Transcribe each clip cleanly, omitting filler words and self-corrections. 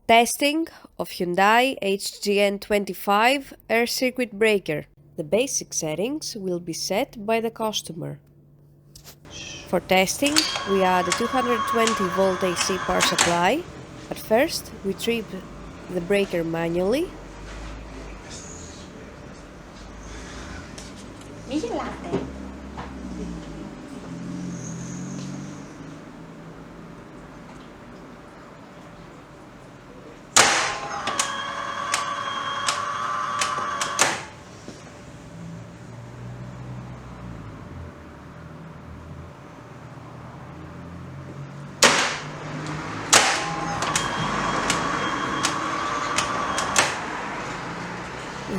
Testing of Hyundai HGN25 air circuit breaker. The basic settings will be set by the customer. For testing, we add a 220 volt AC power supply. At first, we trip the breaker manually. Vigilante.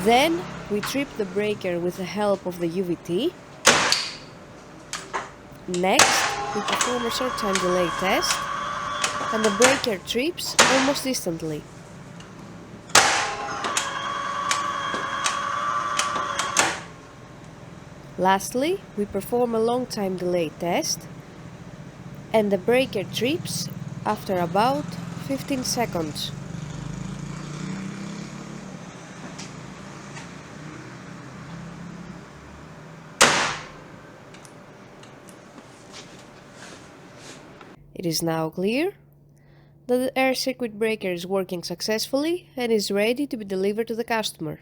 Then, we trip the breaker with the help of the UVT. Next, we perform a short time delay test, and the breaker trips almost instantly. Lastly, we perform a long time delay test, and the breaker trips after about 15 seconds. It is now clear that the air circuit breaker is working successfully and is ready to be delivered to the customer.